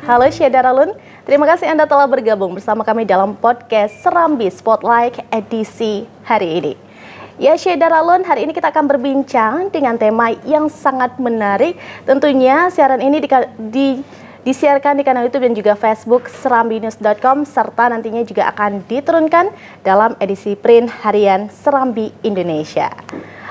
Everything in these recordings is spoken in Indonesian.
Halo Syedaralun, terima kasih Anda telah bergabung bersama kami dalam podcast Serambi Spotlight edisi hari ini. Ya Syedaralun, hari ini kita akan berbincang dengan tema yang sangat menarik. Tentunya siaran ini disiarkan di kanal YouTube dan juga Facebook serambinews.com serta nantinya juga akan diturunkan dalam edisi print harian Serambi Indonesia.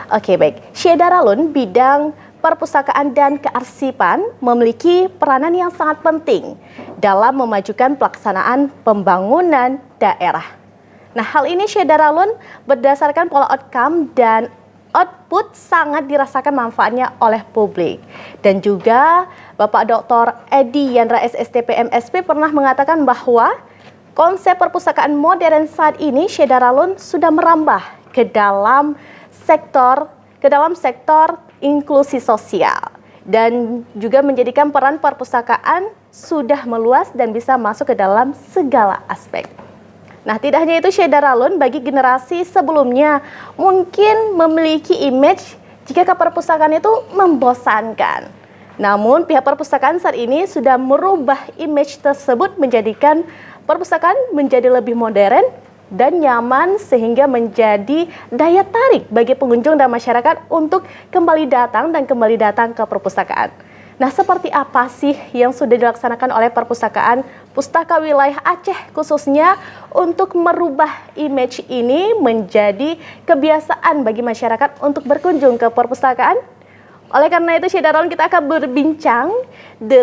Oke baik, Syedaralun, bidang perpustakaan dan kearsipan memiliki peranan yang sangat penting dalam memajukan pelaksanaan pembangunan daerah. Nah, hal ini Syedaralun berdasarkan pola outcome dan output sangat dirasakan manfaatnya oleh publik. Dan juga Bapak Dr. Edi Yandra SSTP MSP pernah mengatakan bahwa konsep perpustakaan modern saat ini Syedaralun sudah merambah ke dalam sektor inklusi sosial dan juga menjadikan peran perpustakaan sudah meluas dan bisa masuk ke dalam segala aspek. Nah, tidak hanya itu Syedaralun, bagi generasi sebelumnya mungkin memiliki image jika perpustakaan itu membosankan. Namun pihak perpustakaan saat ini sudah merubah image tersebut menjadikan perpustakaan menjadi lebih modern dan nyaman sehingga menjadi daya tarik bagi pengunjung dan masyarakat untuk kembali datang ke perpustakaan. Nah, seperti apa sih yang sudah dilaksanakan oleh perpustakaan Pustaka Wilayah Aceh khususnya untuk merubah image ini menjadi kebiasaan bagi masyarakat untuk berkunjung ke perpustakaan? Oleh karena itu, Syedaralun, kita akan berbincang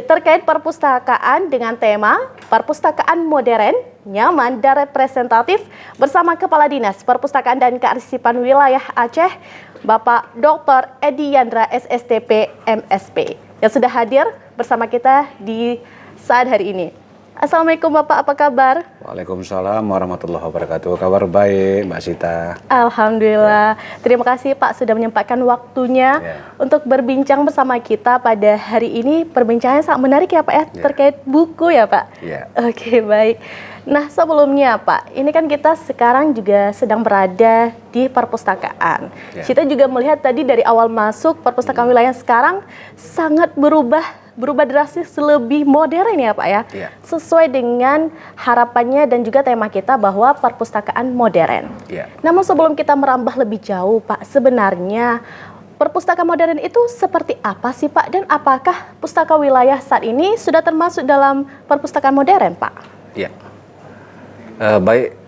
terkait perpustakaan dengan tema Perpustakaan Modern, Nyaman, dan Representatif bersama Kepala Dinas Perpustakaan dan Kearsipan Wilayah Aceh, Bapak Dr. Edi Yandra SSTP MSP, yang sudah hadir bersama kita di saat hari ini. Assalamualaikum Bapak, apa kabar? Waalaikumsalam warahmatullahi wabarakatuh. Kabar baik Mbak Sita. Alhamdulillah. Terima kasih Pak sudah menyempatkan waktunya untuk berbincang bersama kita pada hari ini. Perbincangannya sangat menarik ya Pak ya, terkait buku ya Pak. Oke, baik. Nah, sebelumnya Pak, ini kan kita sekarang juga sedang berada di perpustakaan. Kita juga melihat tadi dari awal masuk perpustakaan wilayah sekarang sangat berubah drastis, lebih modern ya Pak ya, sesuai dengan harapannya dan juga tema kita bahwa perpustakaan modern. Namun sebelum kita merambah lebih jauh Pak, sebenarnya perpustakaan modern itu seperti apa sih Pak, dan apakah pustaka wilayah saat ini sudah termasuk dalam perpustakaan modern Pak? Baik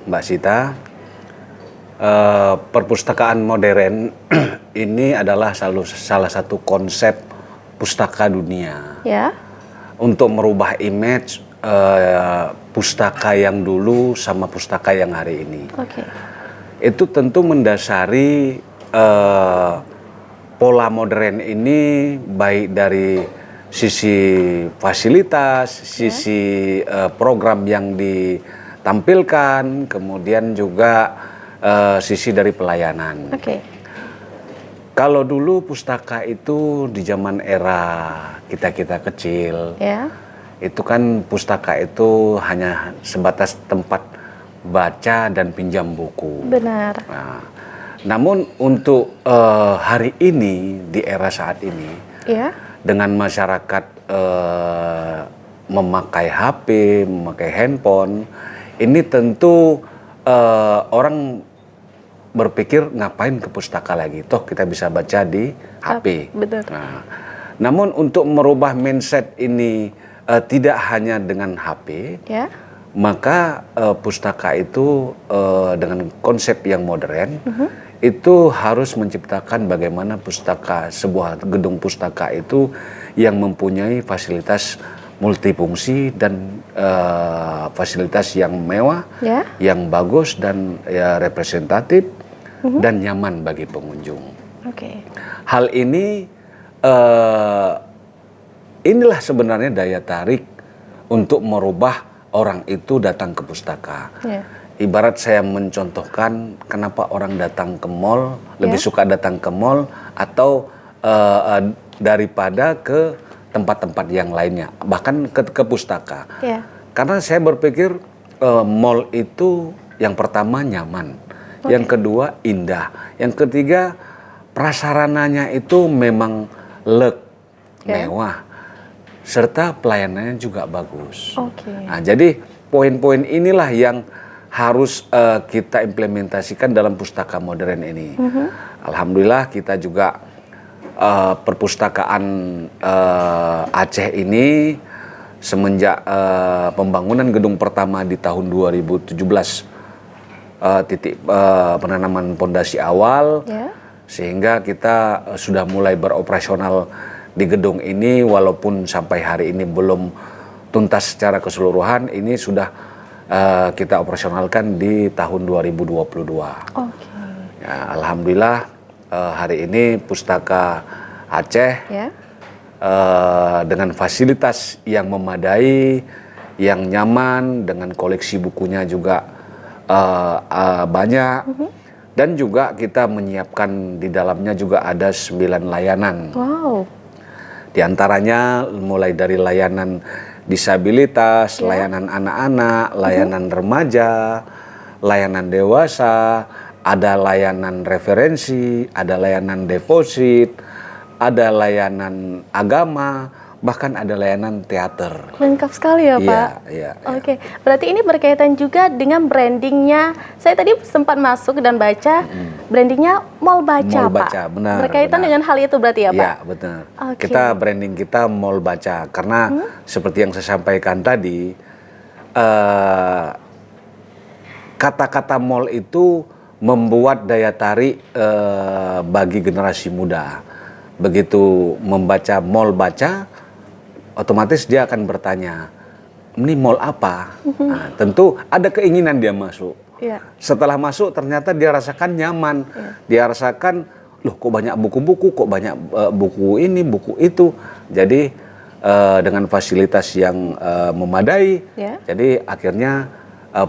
Mbak Sita, perpustakaan modern ini adalah salah satu konsep pustaka dunia untuk merubah image pustaka yang dulu sama pustaka yang hari ini. Itu tentu mendasari pola modern ini baik dari sisi fasilitas, sisi program yang ditampilkan, kemudian juga sisi dari pelayanan. Kalau dulu pustaka itu di zaman era kita kecil, itu kan pustaka itu hanya sebatas tempat baca dan pinjam buku. Benar. Nah, namun untuk hari ini, di era saat ini, dengan masyarakat memakai HP, memakai handphone, ini tentu orang berpikir ngapain ke pustaka lagi, toh kita bisa baca di HP. Nah, namun untuk merubah mindset ini tidak hanya dengan HP, maka pustaka itu dengan konsep yang modern itu harus menciptakan bagaimana sebuah gedung pustaka itu yang mempunyai fasilitas multifungsi dan fasilitas yang mewah, yang bagus dan representatif dan nyaman bagi pengunjung. Hal ini inilah sebenarnya daya tarik untuk merubah orang itu datang ke pustaka. Ibarat saya mencontohkan kenapa orang datang ke mall, lebih suka datang ke mall atau daripada ke tempat-tempat yang lainnya, bahkan ke pustaka. Karena saya berpikir mall itu yang pertama nyaman, yang kedua indah, yang ketiga prasarananya itu memang mewah. serta pelayanannya juga bagus. Oke. Nah, jadi poin-poin inilah yang harus kita implementasikan dalam pustaka modern ini. Alhamdulillah kita juga perpustakaan Aceh ini semenjak pembangunan gedung pertama di tahun 2017 penanaman pondasi awal, sehingga kita sudah mulai beroperasional di gedung ini, walaupun sampai hari ini belum tuntas secara keseluruhan. Ini sudah kita operasionalkan di tahun 2022. Ya, alhamdulillah hari ini Pustaka Aceh dengan fasilitas yang memadai, yang nyaman, dengan koleksi bukunya juga banyak, dan juga kita menyiapkan di dalamnya juga ada 9 layanan. Di antaranya mulai dari layanan disabilitas, layanan anak-anak, layanan remaja, layanan dewasa, ada layanan referensi, ada layanan deposit, ada layanan agama, bahkan ada layanan teater. Lengkap sekali ya, Pak. Iya. Oke, berarti ini berkaitan juga dengan brandingnya. Saya tadi sempat masuk dan baca brandingnya Mall Baca, Mall Pak. Baca, benar. Berkaitan dengan hal itu berarti ya, Pak? Iya, benar. Kita branding kita Mall Baca karena seperti yang saya sampaikan tadi, kata-kata mall itu membuat daya tarik bagi generasi muda. Begitu membaca Mall Baca, otomatis dia akan bertanya, ini mall apa? Nah, tentu ada keinginan dia masuk. Setelah masuk ternyata dia rasakan nyaman. Dia rasakan, loh kok banyak buku-buku, kok banyak buku ini, buku itu. Jadi dengan fasilitas yang memadai, jadi akhirnya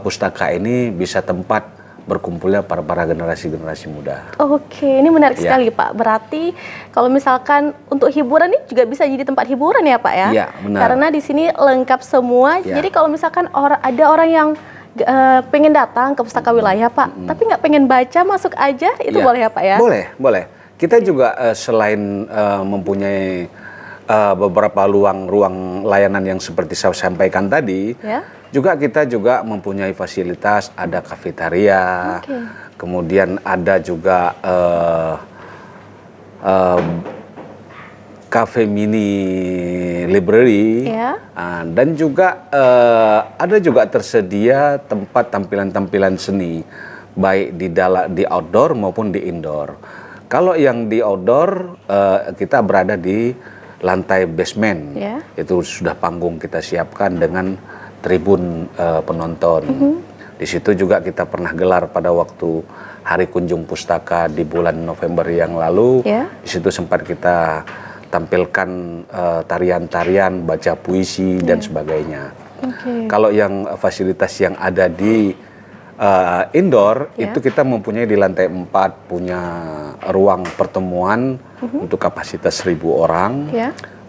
pustaka ini bisa tempat berkumpulnya para generasi-generasi muda. Oke, ini menarik sekali, Pak. Berarti kalau misalkan untuk hiburan ini juga bisa jadi tempat hiburan ya, Pak ya? Iya, benar. Karena di sini lengkap semua. Jadi kalau misalkan ada orang yang pengen datang ke pustaka wilayah, Pak, tapi nggak pengen baca, masuk aja, itu boleh ya, Pak ya? Boleh. Kita juga selain mempunyai beberapa ruang layanan yang seperti saya sampaikan tadi, juga kita juga mempunyai fasilitas, ada kafetaria, kemudian ada juga cafe mini library, dan juga ada juga tersedia tempat tampilan-tampilan seni, baik di outdoor maupun di indoor. Kalau yang di outdoor, kita berada di lantai basement, itu sudah panggung kita siapkan dengan tribun penonton. Di situ juga kita pernah gelar pada waktu Hari Kunjung Pustaka di bulan November yang lalu. Di situ sempat kita tampilkan tarian-tarian, baca puisi dan sebagainya. Kalau yang fasilitas yang ada di indoor itu kita mempunyai di lantai 4 punya ruang pertemuan untuk kapasitas 1.000 orang.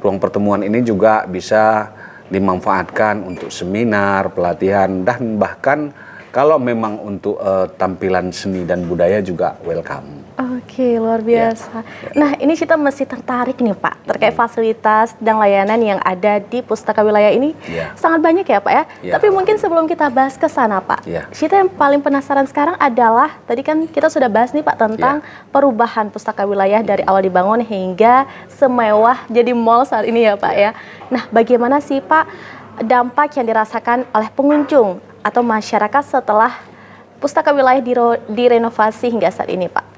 Ruang pertemuan ini juga bisa dimanfaatkan untuk seminar, pelatihan, dan bahkan kalau memang untuk tampilan seni dan budaya juga welcome. Oke, luar biasa. Nah, ini kita masih tertarik nih, Pak, terkait fasilitas dan layanan yang ada di pustaka wilayah ini. Sangat banyak ya, Pak ya. Tapi mungkin sebelum kita bahas ke sana, Pak, kita yang paling penasaran sekarang adalah, tadi kan kita sudah bahas nih, Pak, tentang perubahan pustaka wilayah dari awal dibangun hingga semewah jadi mall saat ini ya, Pak ya. Nah, bagaimana sih, Pak, dampak yang dirasakan oleh pengunjung atau masyarakat setelah pustaka wilayah direnovasi hingga saat ini, Pak?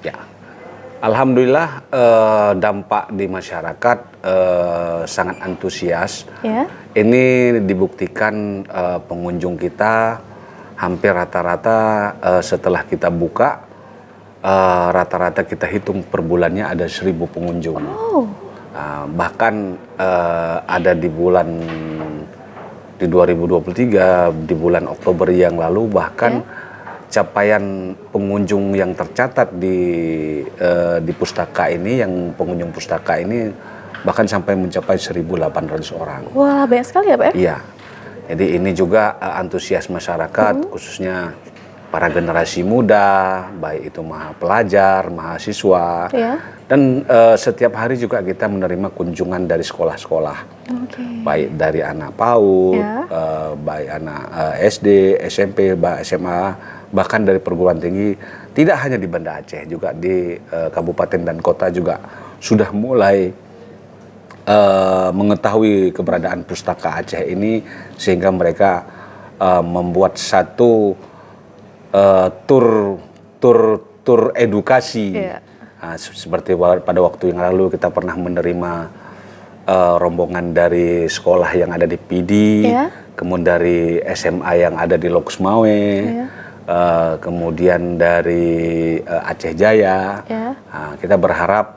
Alhamdulillah dampak di masyarakat sangat antusias. Ini dibuktikan pengunjung kita hampir rata-rata setelah kita buka, rata-rata kita hitung per bulannya ada 1.000 pengunjung. Bahkan ada di 2023, di bulan Oktober yang lalu, bahkan capaian pengunjung yang tercatat di pustaka ini, yang pengunjung pustaka ini bahkan sampai mencapai 1.800 orang. Wah, banyak sekali ya, Pak? Iya. Jadi ini juga antusias masyarakat, khususnya para generasi muda, baik itu pelajar, mahasiswa, dan setiap hari juga kita menerima kunjungan dari sekolah-sekolah, baik dari anak PAUD, baik anak SD, SMP, SMA, bahkan dari perguruan tinggi. Tidak hanya di Banda Aceh, juga di kabupaten dan kota juga sudah mulai mengetahui keberadaan Pustaka Aceh ini, sehingga mereka membuat satu tur edukasi. Seperti pada waktu yang lalu kita pernah menerima rombongan dari sekolah yang ada di Pidi, kemudian dari SMA yang ada di Lokus Mawe, kemudian dari Aceh Jaya. Kita berharap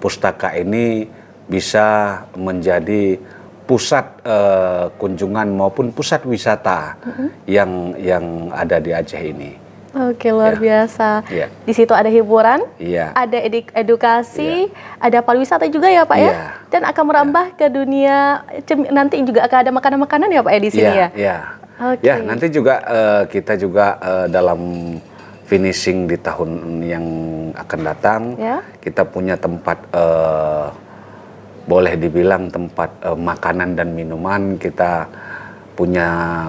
pustaka ini bisa menjadi pusat kunjungan maupun pusat wisata yang ada di Aceh ini. Oke, luar biasa. Di situ ada hiburan, ada edukasi, ada pariwisata juga ya Pak ya, dan akan merambah ke dunia. Nanti juga akan ada makanan-makanan ya Pak ya di sini ya. Ya, nanti juga kita juga dalam finishing di tahun yang akan datang, kita punya tempat, boleh dibilang tempat makanan dan minuman. Kita punya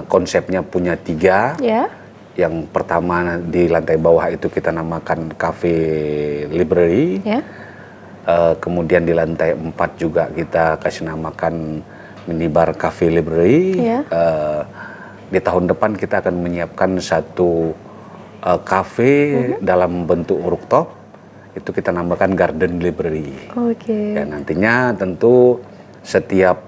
konsepnya, punya 3. Yang pertama di lantai bawah itu kita namakan Cafe Library. Kemudian di lantai 4 juga kita kasih namakan Minibar Cafe Library. Di tahun depan kita akan menyiapkan satu cafe dalam bentuk rooftop, itu kita namakan Garden Library. Ya, nantinya tentu setiap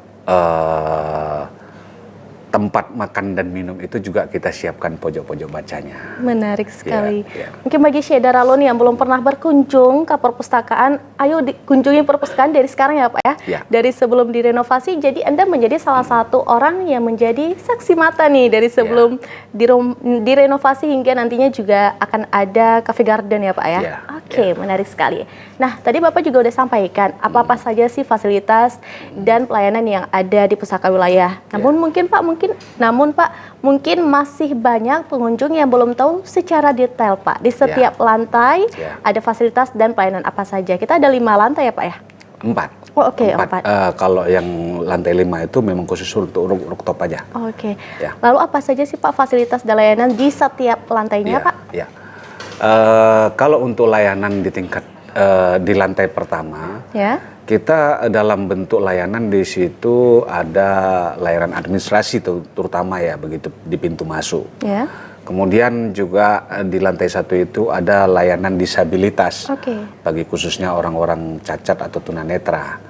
tempat makan dan minum itu juga kita siapkan pojok-pojok bacanya. Menarik sekali. Mungkin bagi Syedara Alun yang belum pernah berkunjung ke perpustakaan, ayo kunjungi perpustakaan dari sekarang ya Pak ya. Dari sebelum direnovasi, jadi Anda menjadi salah satu orang yang menjadi saksi mata nih dari sebelum direnovasi hingga nantinya juga akan ada cafe garden ya Pak ya. Oke, menarik sekali. Nah, tadi Bapak juga udah sampaikan apa-apa saja sih fasilitas dan pelayanan yang ada di pustaka wilayah. Namun mungkin masih banyak pengunjung yang belum tahu secara detail Pak. Di setiap lantai ada fasilitas dan pelayanan apa saja. Kita ada 5 lantai ya Pak ya? 4. Oh, oke, 4. Kalau yang lantai 5 itu memang khusus untuk rooftop aja. Lalu apa saja sih Pak fasilitas dan layanan di setiap lantainya Pak? Kalau untuk layanan di tingkat di lantai pertama, kita dalam bentuk layanan di situ ada layanan administrasi terutama ya, begitu di pintu masuk. Kemudian juga di lantai 1 itu ada layanan disabilitas bagi khususnya orang-orang cacat atau tunanetra.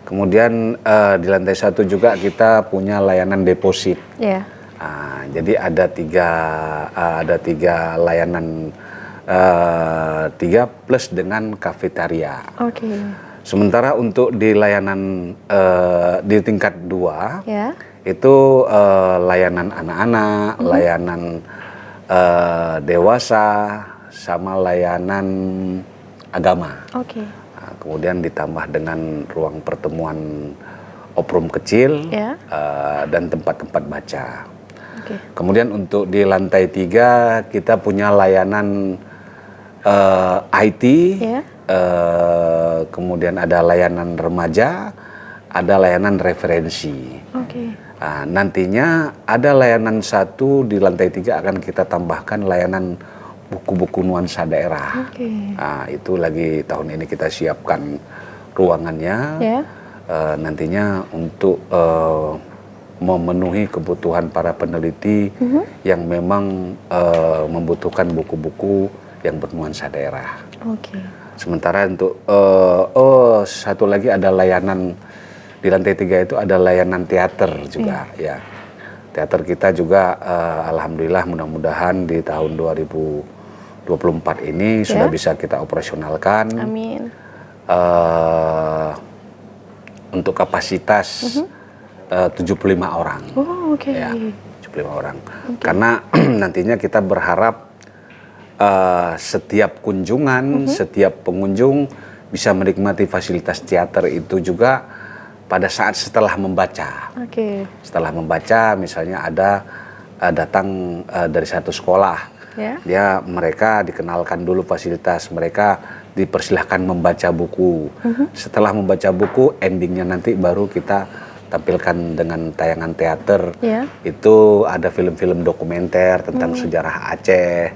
Kemudian di lantai 1 juga kita punya layanan deposit. Jadi ada tiga layanan, 3 plus dengan kafetaria. Sementara untuk di layanan di tingkat 2 itu layanan anak-anak, layanan dewasa, sama layanan agama. Kemudian ditambah dengan ruang pertemuan oprum kecil dan tempat-tempat baca. Kemudian untuk di lantai 3 kita punya layanan IT, kemudian ada layanan remaja, ada layanan referensi. Nantinya ada layanan 1 di lantai 3 akan kita tambahkan layanan buku-buku nuansa daerah. Itu lagi tahun ini kita siapkan ruangannya. Nantinya untuk memenuhi kebutuhan para peneliti yang memang membutuhkan buku-buku yang bernuansa daerah. Sementara untuk satu lagi ada layanan di lantai 3 itu ada layanan teater juga ya. Teater kita juga alhamdulillah mudah-mudahan di tahun 2024 ini sudah bisa kita operasionalkan. Untuk kapasitas 75 orang. 75 orang. Karena nantinya kita berharap setiap kunjungan, setiap pengunjung bisa menikmati fasilitas teater itu juga pada saat setelah membaca. Setelah membaca misalnya ada datang dari satu sekolah. Mereka dikenalkan dulu fasilitas, mereka dipersilahkan membaca buku. Setelah membaca buku, endingnya nanti baru kita tampilkan dengan tayangan teater. Itu ada film-film dokumenter tentang sejarah Aceh,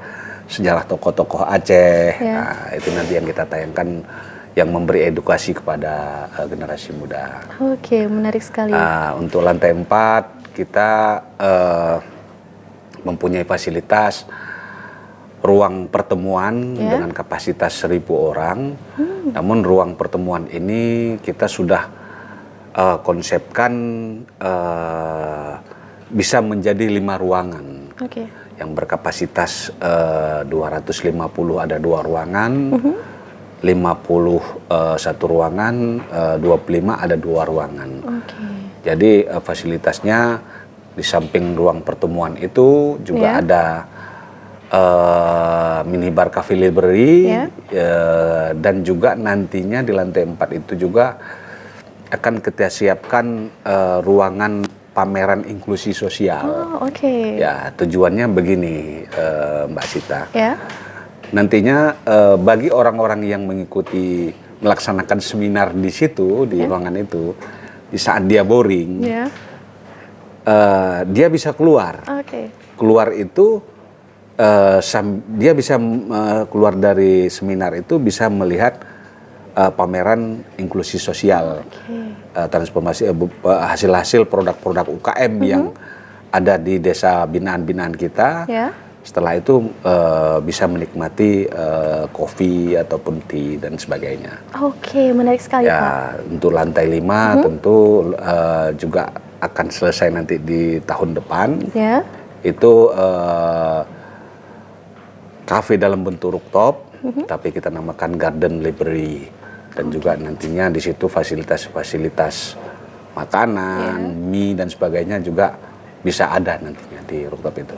sejarah tokoh-tokoh Aceh. Nah, itu nanti yang kita tayangkan, yang memberi edukasi kepada generasi muda. Oke, menarik sekali. Untuk lantai 4 kita mempunyai fasilitas ruang pertemuan dengan kapasitas 1.000 orang. Namun ruang pertemuan ini kita sudah konsepkan bisa menjadi 5 ruangan. Yang berkapasitas 250 ada 2 ruangan, 50 1 ruangan, 25 ada 2 ruangan. Jadi fasilitasnya di samping ruang pertemuan itu juga ada minibar cafe library, dan juga nantinya di lantai 4 itu juga akan kita siapkan ruangan pameran inklusi sosial. Ya, tujuannya begini, Mbak Sita. Nantinya bagi orang-orang yang mengikuti melaksanakan seminar di situ, di ruangan itu, di saat dia boring, dia bisa keluar. Keluar itu dia bisa keluar dari seminar itu bisa melihat pameran inklusi sosial, transformasi hasil-hasil produk-produk UKM yang ada di desa binaan-binaan kita. Setelah itu bisa menikmati kopi ataupun tea dan sebagainya. Menarik sekali, Pak. Untuk lantai 5 tentu juga akan selesai nanti di tahun depan. Itu kafe dalam bentuk rooftop, tapi kita namakan garden library. Dan juga nantinya di situ fasilitas-fasilitas makanan, mie dan sebagainya juga bisa ada nantinya di rooftop itu.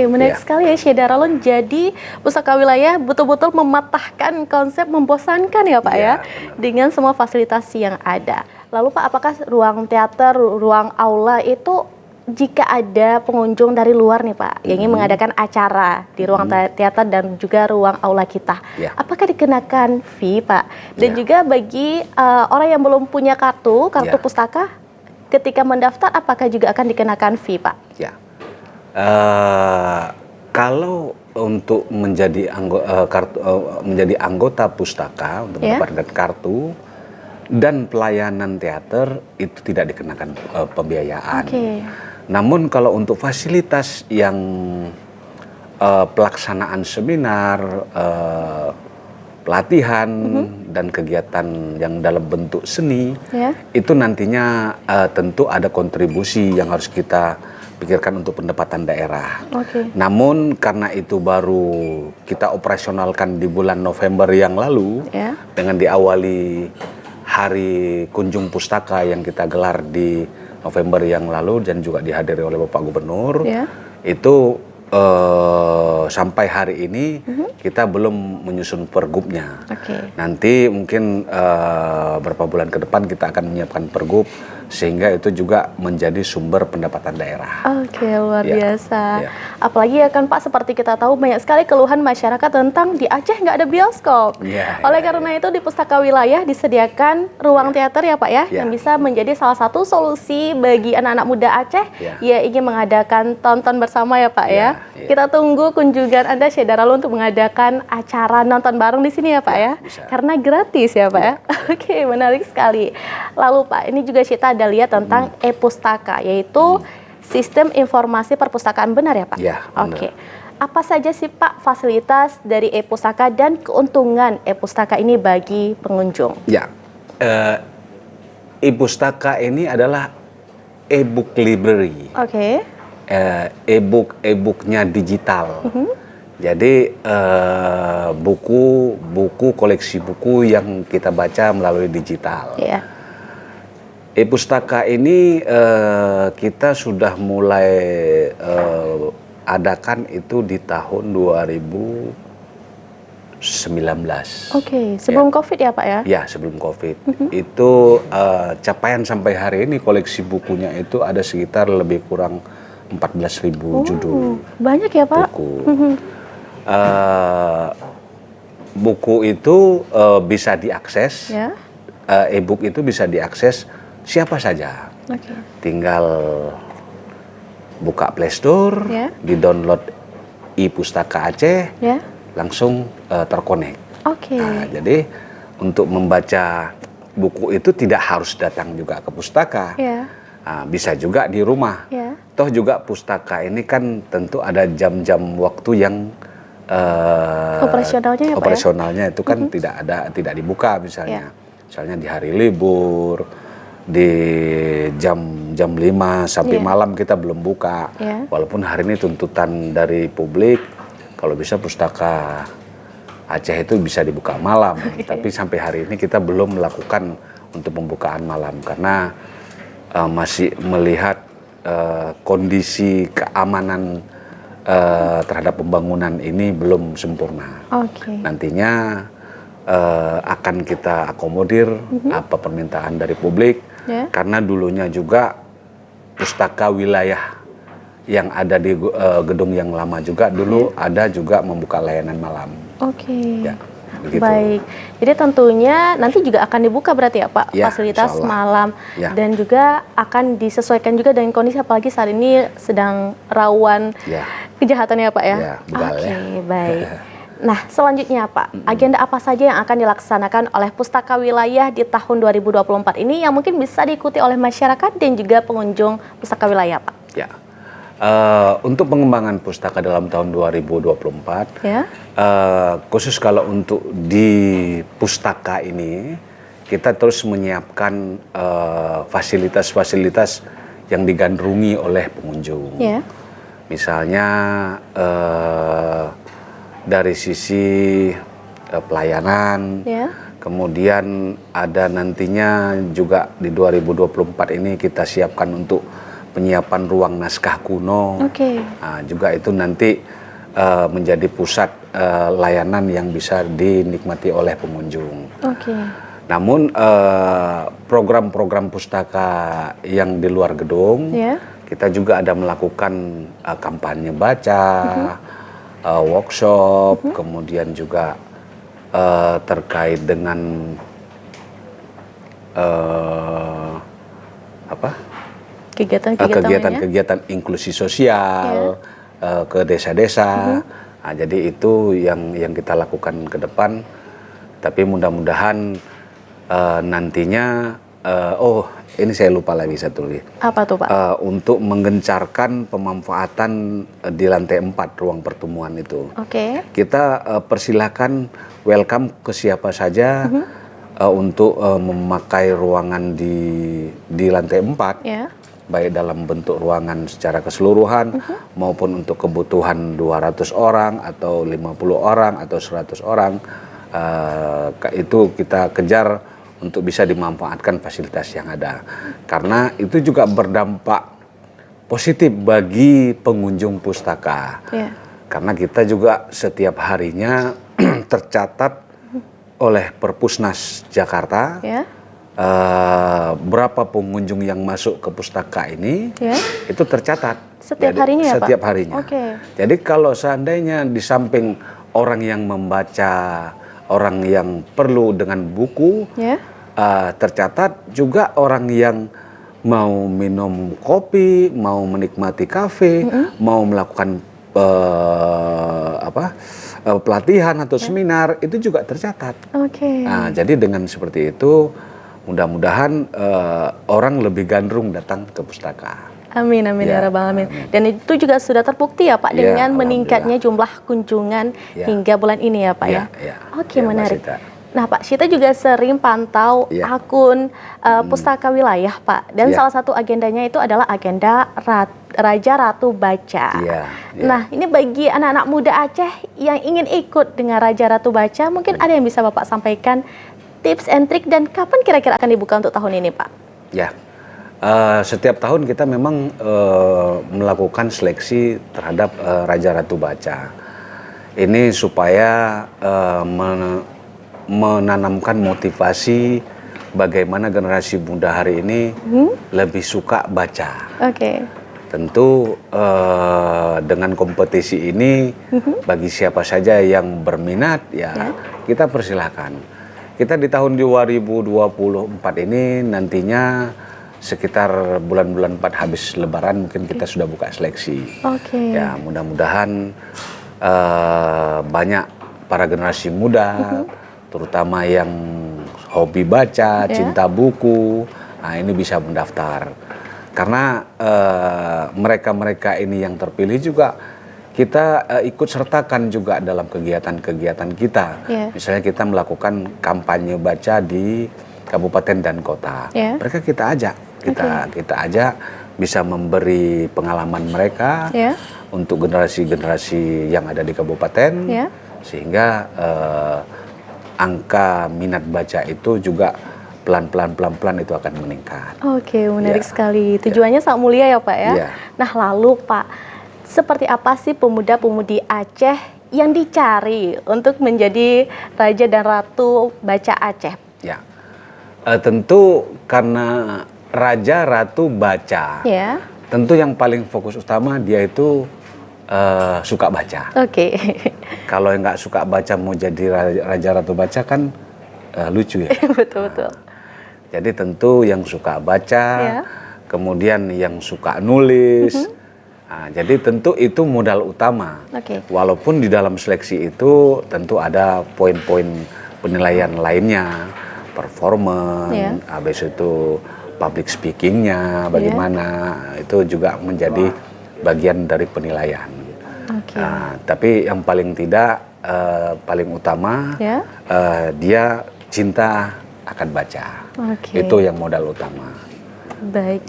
Menarik sekali ya, Syed Daralun. Jadi Pustaka Wilayah betul-betul mematahkan konsep membosankan ya, Pak, ya, dengan semua fasilitas yang ada. Lalu Pak, apakah ruang teater, ruang aula itu jika ada pengunjung dari luar nih Pak, yang ingin mengadakan acara di ruang teater dan juga ruang aula kita, apakah dikenakan fee Pak? Dan juga bagi orang yang belum punya kartu pustaka, ketika mendaftar apakah juga akan dikenakan fee Pak? Kalau untuk menjadi anggota pustaka untuk mendapatkan kartu dan pelayanan teater itu tidak dikenakan pembiayaan. Namun kalau untuk fasilitas yang pelaksanaan seminar, pelatihan dan kegiatan yang dalam bentuk seni, itu nantinya tentu ada kontribusi yang harus kita pikirkan untuk pendapatan daerah. Namun karena itu baru kita operasionalkan di bulan November yang lalu, dengan diawali Hari Kunjung Pustaka yang kita gelar di November yang lalu dan juga dihadiri oleh Bapak Gubernur, itu sampai hari ini kita belum menyusun pergubnya. Nanti mungkin beberapa bulan ke depan kita akan menyiapkan pergub sehingga itu juga menjadi sumber pendapatan daerah. Luar biasa. Apalagi ya kan Pak, seperti kita tahu banyak sekali keluhan masyarakat tentang di Aceh nggak ada bioskop. Oleh karena itu di Pustaka Wilayah disediakan ruang teater ya Pak ya, yang bisa menjadi salah satu solusi bagi anak-anak muda Aceh yang ingin mengadakan tonton bersama ya Pak ya. Kita tunggu kunjungan Anda Syed Daralun untuk mengadakan acara nonton bareng di sini ya Pak ya. Karena gratis ya Pak ya. Menarik sekali. Lalu Pak, ini juga kita ada lihat tentang e-pustaka, yaitu sistem informasi perpustakaan, benar ya Pak? Apa saja sih Pak fasilitas dari e-pustaka dan keuntungan e-pustaka ini bagi pengunjung? E-pustaka ini adalah e-book library. E-booknya digital. Jadi buku koleksi buku yang kita baca melalui digital. E-pustaka ini kita sudah mulai adakan itu di tahun 2019. Sebelum COVID ya Pak ya? Ya, sebelum COVID. Itu capaian sampai hari ini koleksi bukunya itu ada sekitar lebih kurang 14.000 judul. Banyak ya Pak? Buku. Buku itu bisa diakses, Ya. e-book itu bisa diakses siapa saja. Tinggal buka Play Store, di-download e-Pustaka Aceh, langsung terkonek. Nah, jadi untuk membaca buku itu tidak harus datang juga ke pustaka, bisa juga di rumah. Toh juga pustaka ini kan tentu ada jam-jam waktu yang operasionalnya ya Pak, operasionalnya itu kan tidak dibuka misalnya di hari libur, di jam 5 sampai malam kita belum buka. Walaupun hari ini tuntutan dari publik kalau bisa pustaka Aceh itu bisa dibuka malam, tapi sampai hari ini kita belum melakukan untuk pembukaan malam karena masih melihat kondisi keamanan terhadap pembangunan ini belum sempurna. Nantinya akan kita akomodir apa permintaan dari publik, karena dulunya juga pustaka wilayah yang ada di gedung yang lama juga dulu ada juga membuka layanan malam. Ya, begitu. Baik, jadi tentunya nanti juga akan dibuka berarti ya Pak, fasilitas malam dan juga akan disesuaikan juga dengan kondisi apalagi saat ini sedang rawan kejahatan ya Pak ya. Baik. Nah selanjutnya Pak, agenda apa saja yang akan dilaksanakan oleh Pustaka Wilayah di tahun 2024 ini yang mungkin bisa diikuti oleh masyarakat dan juga pengunjung Pustaka Wilayah Pak? Untuk pengembangan pustaka dalam tahun 2024, khusus kalau untuk di pustaka ini, kita terus menyiapkan fasilitas-fasilitas yang digandrungi oleh pengunjung. Misalnya dari sisi pelayanan, kemudian ada nantinya juga di 2024 ini kita siapkan untuk penyiapan ruang naskah kuno, juga itu nanti menjadi pusat layanan yang bisa dinikmati oleh pengunjung. Namun program-program pustaka yang di luar gedung, kita juga ada melakukan kampanye baca, workshop, kemudian juga terkait dengan kegiatan inklusi sosial ke desa-desa. Jadi itu yang kita lakukan ke depan. Tapi mudah-mudahan nantinya, ini saya lupa lagi satu lagi. Apa tuh Pak? Untuk menggencarkan pemanfaatan di lantai 4 ruang pertemuan itu. Kita persilahkan welcome ke siapa saja untuk memakai ruangan di lantai 4. Baik dalam bentuk ruangan secara keseluruhan maupun untuk kebutuhan 200 orang atau 50 orang atau 100 orang, itu kita kejar untuk bisa dimanfaatkan fasilitas yang ada, karena itu juga berdampak positif bagi pengunjung pustaka, karena kita juga setiap harinya tercatat oleh Perpusnas Jakarta berapa pengunjung yang masuk ke pustaka ini, itu tercatat setiap harinya ya Pak? Setiap harinya. Jadi kalau seandainya di samping orang yang membaca, orang yang perlu dengan buku, tercatat juga orang yang mau minum kopi, mau menikmati kafe, mau melakukan pelatihan atau seminar, itu juga tercatat. Nah, jadi dengan seperti itu mudah-mudahan orang lebih gandrung datang ke pustaka. Amin, amin ya rabbal alamin. Dan itu juga sudah terbukti ya Pak dengan meningkatnya jumlah kunjungan hingga bulan ini ya Pak ya. Menarik. Nah Pak, Syita juga sering pantau akun Pustaka Wilayah Pak. Dan salah satu agendanya itu adalah agenda Raja Ratu Baca. Nah ini bagi anak-anak muda Aceh yang ingin ikut dengan Raja Ratu Baca, mungkin ada yang bisa Bapak sampaikan tips and trik dan kapan kira-kira akan dibuka untuk tahun ini Pak? Setiap tahun kita memang melakukan seleksi terhadap Raja Ratu Baca. Ini supaya menanamkan motivasi bagaimana generasi muda hari ini lebih suka baca. tentu dengan kompetisi ini bagi siapa saja yang berminat ya kita persilahkan. Kita di tahun 2024 ini nantinya sekitar bulan-bulan 4 habis Lebaran mungkin kita sudah buka seleksi. Ya mudah-mudahan banyak para generasi muda, terutama yang hobi baca, cinta buku, nah ini bisa mendaftar. Karena mereka-mereka ini yang terpilih juga kita ikut sertakan juga dalam kegiatan-kegiatan kita. Misalnya kita melakukan kampanye baca di kabupaten dan kota. Mereka kita ajak. Kita ajak bisa memberi pengalaman mereka untuk generasi-generasi yang ada di kabupaten, sehingga angka minat baca itu juga pelan-pelan itu akan meningkat. Menarik sekali. Tujuannya sangat mulia ya Pak ya. Nah lalu Pak, seperti apa sih pemuda-pemudi Aceh yang dicari untuk menjadi Raja dan Ratu Baca Aceh? Tentu karena Raja Ratu Baca, tentu yang paling fokus utama dia itu suka baca. Kalau yang nggak suka baca mau jadi Raja Ratu Baca kan lucu ya. Betul. Jadi tentu yang suka baca, kemudian yang suka nulis. Nah, jadi tentu itu modal utama. Walaupun di dalam seleksi itu tentu ada poin-poin penilaian lainnya, performance, habis itu public speakingnya bagaimana, itu juga menjadi bagian dari penilaian. Tapi yang paling tidak paling utama dia cinta akan baca. Itu yang modal utama.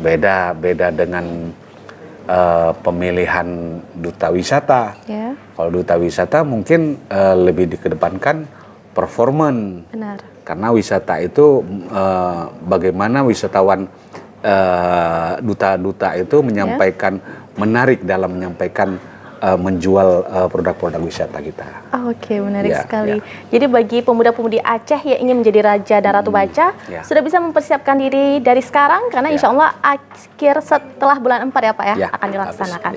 Beda dengan pemilihan duta wisata. Kalau duta wisata mungkin lebih dikedepankan performance. Karena wisata itu bagaimana wisatawan duta-duta itu menyampaikan menarik dalam menyampaikan menjual produk-produk wisata kita. Menarik sekali. Jadi bagi pemuda-pemudi Aceh yang ingin menjadi Raja dan Ratu Baca sudah bisa mempersiapkan diri dari sekarang karena insya Allah akhir setelah bulan 4 ya Pak akan dilaksanakan.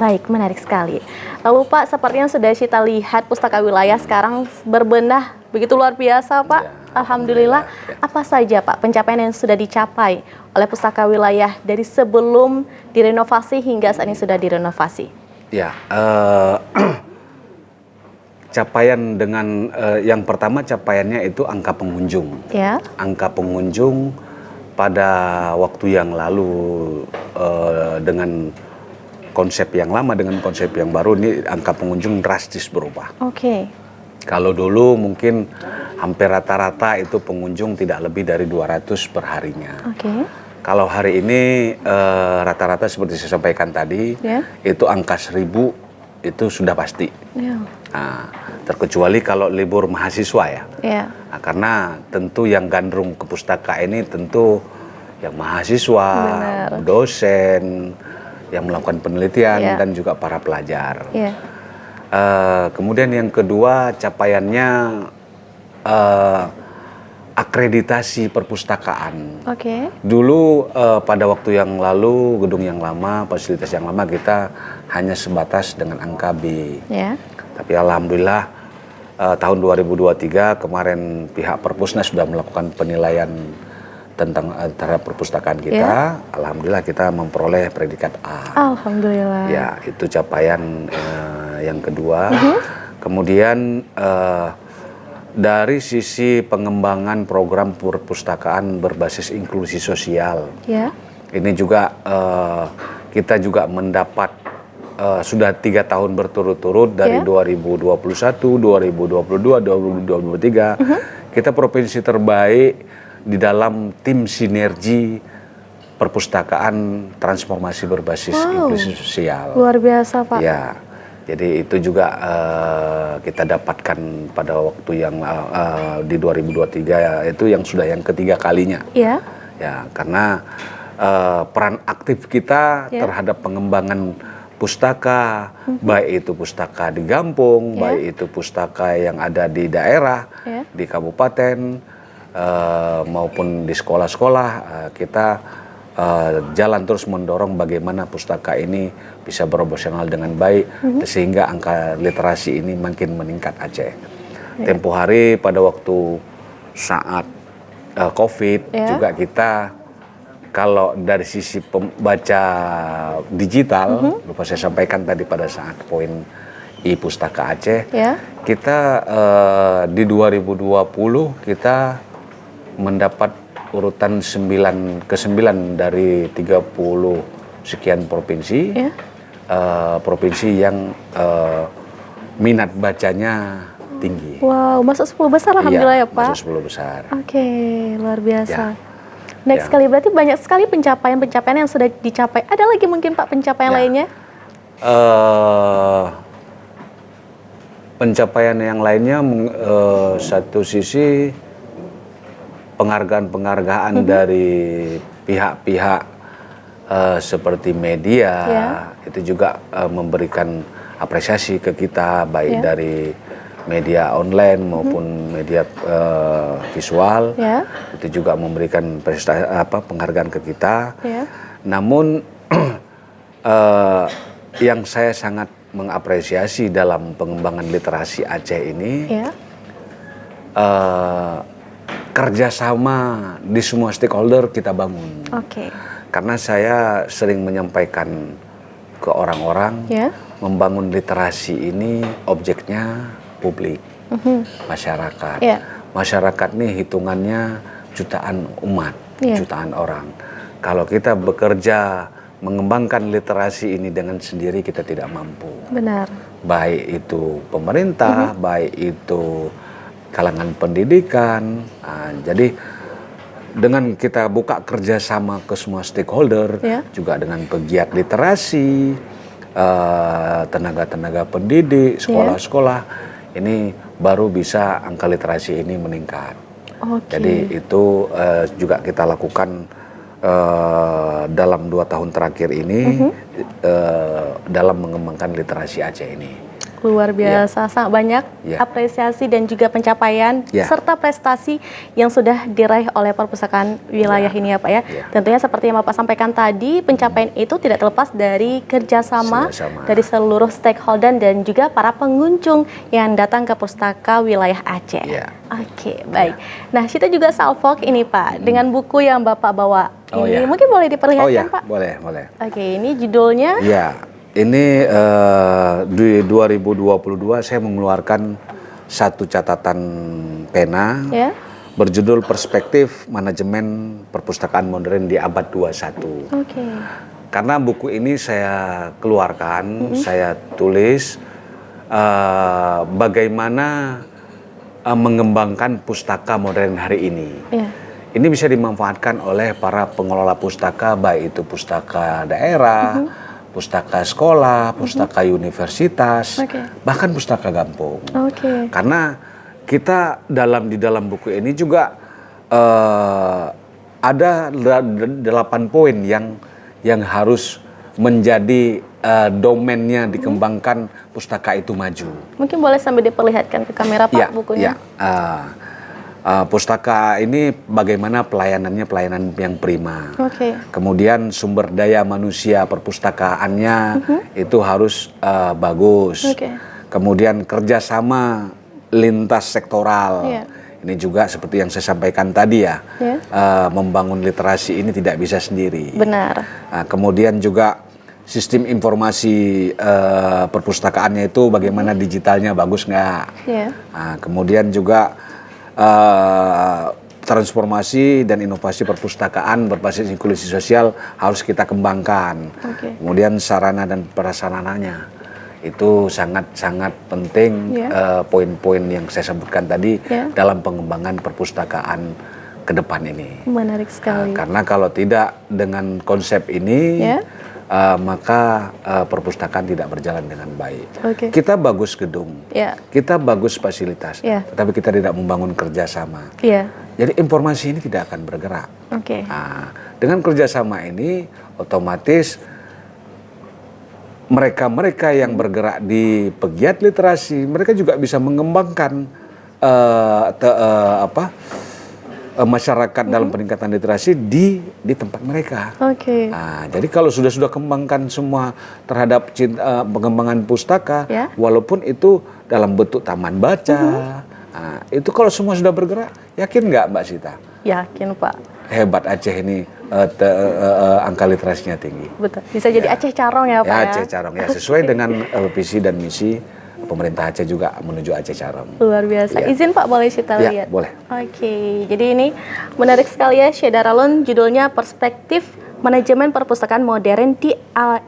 Baik, menarik sekali. Lalu Pak, seperti yang sudah kita lihat Pustaka Wilayah sekarang berbenah begitu luar biasa Pak. Alhamdulillah. Apa saja Pak pencapaian yang sudah dicapai oleh Pustaka Wilayah dari sebelum direnovasi hingga saat ini sudah direnovasi? Capaian dengan yang pertama capaiannya itu angka pengunjung. Angka pengunjung pada waktu yang lalu dengan konsep yang lama dengan konsep yang baru ini angka pengunjung drastis berubah. Kalau dulu mungkin hampir rata-rata itu pengunjung tidak lebih dari 200 per harinya. Kalau hari ini rata-rata seperti saya sampaikan tadi, itu angka 1000 itu sudah pasti. Nah, terkecuali kalau libur mahasiswa Nah, karena tentu yang gandrung ke pustaka ini tentu yang mahasiswa, dosen, yang melakukan penelitian dan juga para pelajar. Kemudian yang kedua capaiannya akreditasi perpustakaan. Dulu pada waktu yang lalu gedung yang lama, fasilitas yang lama kita hanya sebatas dengan angka B. Tapi alhamdulillah tahun 2023 kemarin pihak Perpusnas sudah melakukan penilaian tentang terhadap perpustakaan kita. Alhamdulillah kita memperoleh predikat A. Alhamdulillah. Itu capaian yang kedua. Kemudian dari sisi pengembangan program perpustakaan berbasis inklusi sosial, ini juga kita juga mendapat sudah 3 tahun berturut-turut dari 2021, 2022, 2023 kita provinsi terbaik di dalam tim sinergi perpustakaan transformasi berbasis inklusi sosial. Luar biasa Pak. Jadi itu juga kita dapatkan pada waktu yang di 2023 itu yang sudah yang ketiga kalinya. Karena peran aktif kita terhadap pengembangan pustaka, baik itu pustaka di Gampung, baik itu pustaka yang ada di daerah, di kabupaten, maupun di sekolah-sekolah, kita jalan terus mendorong bagaimana pustaka ini bisa beroperasional dengan baik sehingga angka literasi ini makin meningkat Aceh. Tempo hari pada waktu saat COVID juga kita kalau dari sisi pembaca digital, lupa saya sampaikan tadi pada saat poin e-pustaka Aceh, kita di 2020 kita mendapat urutan 9 dari 30 sekian provinsi, provinsi yang minat bacanya tinggi. Wow, masuk 10 besar alhamdulillah ya Pak. Masuk 10 besar. Oke, luar biasa. Ya. Next sekali, berarti banyak sekali pencapaian-pencapaian yang sudah dicapai. Ada lagi mungkin Pak pencapaian lainnya? Pencapaian yang lainnya satu sisi penghargaan-penghargaan dari pihak-pihak seperti media itu juga memberikan apresiasi ke kita baik dari media online maupun media visual, itu juga memberikan penghargaan ke kita. Namun yang saya sangat mengapresiasi dalam pengembangan literasi Aceh ini, kerjasama di semua stakeholder kita bangun. Karena saya sering menyampaikan ke orang-orang, membangun literasi ini objeknya publik, masyarakat. Masyarakat ini hitungannya jutaan umat, jutaan orang. Kalau kita bekerja mengembangkan literasi ini dengan sendiri kita tidak mampu. Benar. Baik itu pemerintah, baik itu kalangan pendidikan. Jadi dengan kita buka kerjasama ke semua stakeholder, juga dengan pegiat literasi, tenaga-tenaga pendidik, sekolah-sekolah, ini baru bisa angka literasi ini meningkat. Jadi itu juga kita lakukan dalam 2 tahun terakhir ini dalam mengembangkan literasi Aceh ini. Luar biasa, sangat banyak apresiasi dan juga pencapaian serta prestasi yang sudah diraih oleh perpustakaan wilayah ini ya Pak ya. Tentunya seperti yang Bapak sampaikan tadi, pencapaian itu tidak terlepas dari kerjasama dari seluruh stakeholder dan juga para pengunjung yang datang ke Pustaka Wilayah Aceh. Oke, baik. Nah, kita juga salvok ini Pak, dengan buku yang Bapak bawa. Ini mungkin boleh diperlihatkan Pak? Boleh. Oke, ini judulnya? Ini di 2022 saya mengeluarkan satu catatan pena berjudul Perspektif Manajemen Perpustakaan Modern di Abad 21. Karena buku ini saya keluarkan, saya tulis bagaimana mengembangkan pustaka modern hari ini. Ini bisa dimanfaatkan oleh para pengelola pustaka, baik itu pustaka daerah, pustaka sekolah, pustaka universitas, bahkan pustaka kampung. Karena kita di dalam buku ini juga ada 8 poin yang harus menjadi domainnya dikembangkan pustaka itu maju. Mungkin boleh sambil diperlihatkan ke kamera Pak bukunya. Pustaka ini bagaimana pelayanan yang prima. Kemudian sumber daya manusia perpustakaannya itu harus bagus. Kemudian kerjasama lintas sektoral. Ini juga seperti yang saya sampaikan tadi membangun literasi ini tidak bisa sendiri. Kemudian juga sistem informasi perpustakaannya itu bagaimana digitalnya bagus nggak. Kemudian juga transformasi dan inovasi perpustakaan berbasis inklusi sosial harus kita kembangkan. Kemudian sarana dan prasarananya itu sangat penting, poin-poin yang saya sebutkan tadi dalam pengembangan perpustakaan ke depan ini. Menarik sekali. Karena kalau tidak dengan konsep ini, maka perpustakaan tidak berjalan dengan baik. Kita bagus gedung, kita bagus fasilitas, tapi kita tidak membangun kerjasama. Jadi informasi ini tidak akan bergerak. Dengan kerjasama ini, otomatis mereka-mereka yang bergerak di pegiat literasi, mereka juga bisa mengembangkan masyarakat dalam peningkatan literasi di tempat mereka. Oke. Nah, jadi kalau sudah kembangkan semua terhadap pengembangan pustaka, walaupun itu dalam bentuk taman baca, nah, itu kalau semua sudah bergerak, yakin nggak Mbak Sita? Yakin Pak. Hebat Aceh ini, angka literasinya tinggi. Betul. Bisa jadi Aceh Carong ya Pak ya? Aceh Carong ya, sesuai dengan visi dan misi pemerintah Aceh juga menuju Aceh Carong. Luar biasa. Izin Pak, boleh kita lihat? Boleh. Oke, jadi ini menarik sekali ya, Syahdaralun, judulnya Perspektif Manajemen Perpustakaan Modern di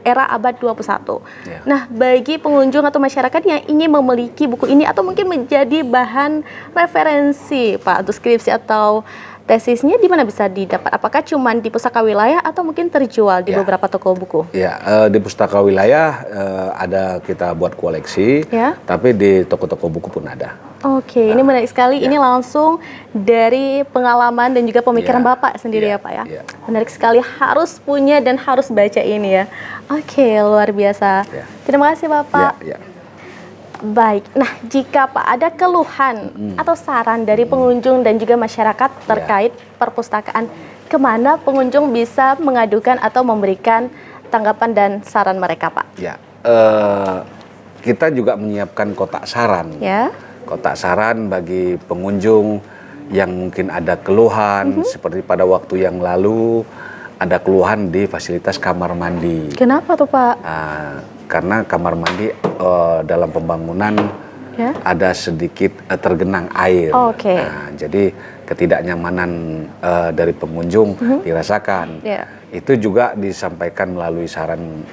Era Abad 21. Nah, bagi pengunjung atau masyarakat yang ingin memiliki buku ini atau mungkin menjadi bahan referensi Pak untuk skripsi atau tesisnya, di mana bisa didapat? Apakah cuma di pustaka wilayah atau mungkin terjual di beberapa toko buku? Ya, di pustaka wilayah ada kita buat koleksi, tapi di toko-toko buku pun ada. Oke, ini menarik sekali. Ini langsung dari pengalaman dan juga pemikiran Bapak sendiri ya Pak ya. Menarik sekali, harus punya dan harus baca ini ya. Oke, luar biasa. Terima kasih Bapak. Baik, nah jika Pak ada keluhan atau saran dari pengunjung dan juga masyarakat terkait perpustakaan, kemana pengunjung bisa mengadukan atau memberikan tanggapan dan saran mereka Pak? Ya, kita juga menyiapkan kotak saran. Kotak saran bagi pengunjung yang mungkin ada keluhan, seperti pada waktu yang lalu ada keluhan di fasilitas kamar mandi. Kenapa tuh Pak? Karena kamar mandi dalam pembangunan ada sedikit tergenang air. Nah, jadi ketidaknyamanan dari pengunjung dirasakan. Itu juga disampaikan melalui saran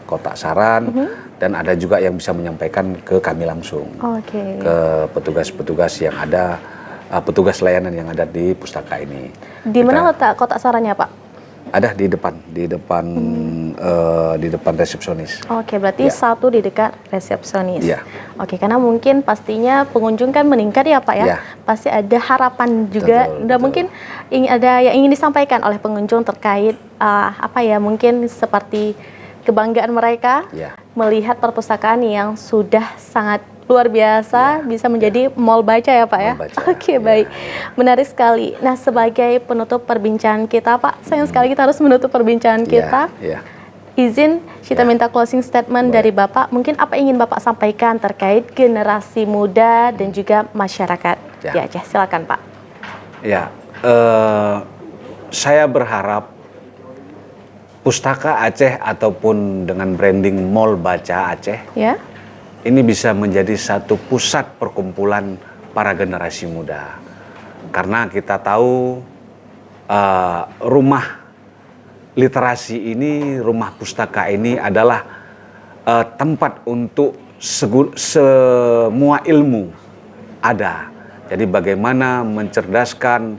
kotak saran, dan ada juga yang bisa menyampaikan ke kami langsung, ke petugas-petugas yang ada, petugas layanan yang ada di pustaka ini. Di mana letak kotak sarannya Pak? Ada di depan resepsionis. Oke, berarti satu di dekat resepsionis. Oke, karena mungkin pastinya pengunjung kan meningkat ya Pak ya. Pasti ada harapan juga. Dan mungkin ada yang ingin disampaikan oleh pengunjung terkait mungkin seperti kebanggaan mereka melihat perpustakaan yang sudah sangat luar biasa, bisa menjadi mall baca ya Pak ya. Oke, baik. Menarik sekali. Nah, sebagai penutup perbincangan kita Pak, sayang sekali kita harus menutup perbincangan kita. Izin kita minta closing statement dari Bapak. Mungkin apa yang ingin Bapak sampaikan terkait generasi muda dan juga masyarakat di Aceh. Silakan Pak. Saya berharap Pustaka Aceh ataupun dengan branding Mall Baca Aceh ini bisa menjadi satu pusat perkumpulan para generasi muda. Karena kita tahu rumah literasi ini, rumah pustaka ini adalah tempat untuk semua ilmu ada. Jadi bagaimana mencerdaskan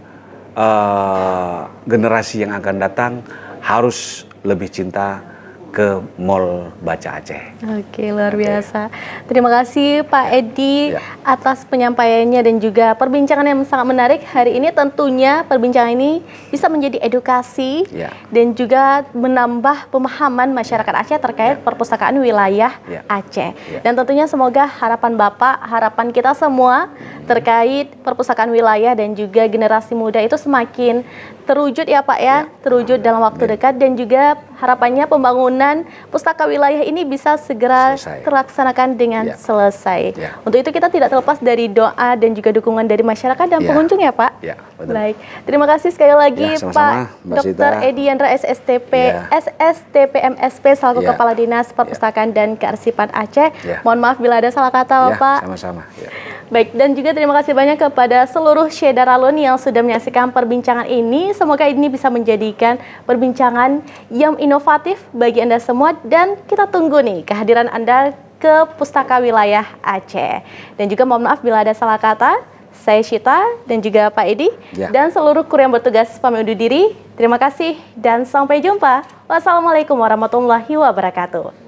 generasi yang akan datang harus lebih cinta ke Mall Baca Aceh. Oke, luar biasa. Terima kasih Pak Edi atas penyampaiannya dan juga perbincangan yang sangat menarik hari ini. Tentunya perbincangan ini bisa menjadi edukasi dan juga menambah pemahaman masyarakat Aceh terkait perpustakaan wilayah Aceh. Dan tentunya semoga harapan Bapak, harapan kita semua terkait perpustakaan wilayah dan juga generasi muda itu semakin terwujud ya Pak ya, terwujud dalam waktu dekat, dan juga harapannya pembangunan pustaka wilayah ini bisa segera terlaksanakan dengan selesai. Untuk itu kita tidak terlepas dari doa dan juga dukungan dari masyarakat dan pengunjung ya Pak. Baik, terima kasih sekali lagi Pak Dr. Edi Yandra SSTP, SSTP-MSP selaku Kepala Dinas Perpustakaan dan Kearsipan Aceh. Mohon maaf bila ada salah kata Bapak. Sama-sama. Baik, dan juga terima kasih banyak kepada seluruh Syahdaralun yang sudah menyaksikan perbincangan ini. Semoga ini bisa menjadikan perbincangan yang inovatif bagi Anda semua, dan kita tunggu nih kehadiran Anda ke Pustaka Wilayah Aceh. Dan juga mohon maaf bila ada salah kata. Saya Syita dan juga Pak Edi dan seluruh kru yang bertugas pamit undur diri. Terima kasih dan sampai jumpa. Wassalamualaikum warahmatullahi wabarakatuh.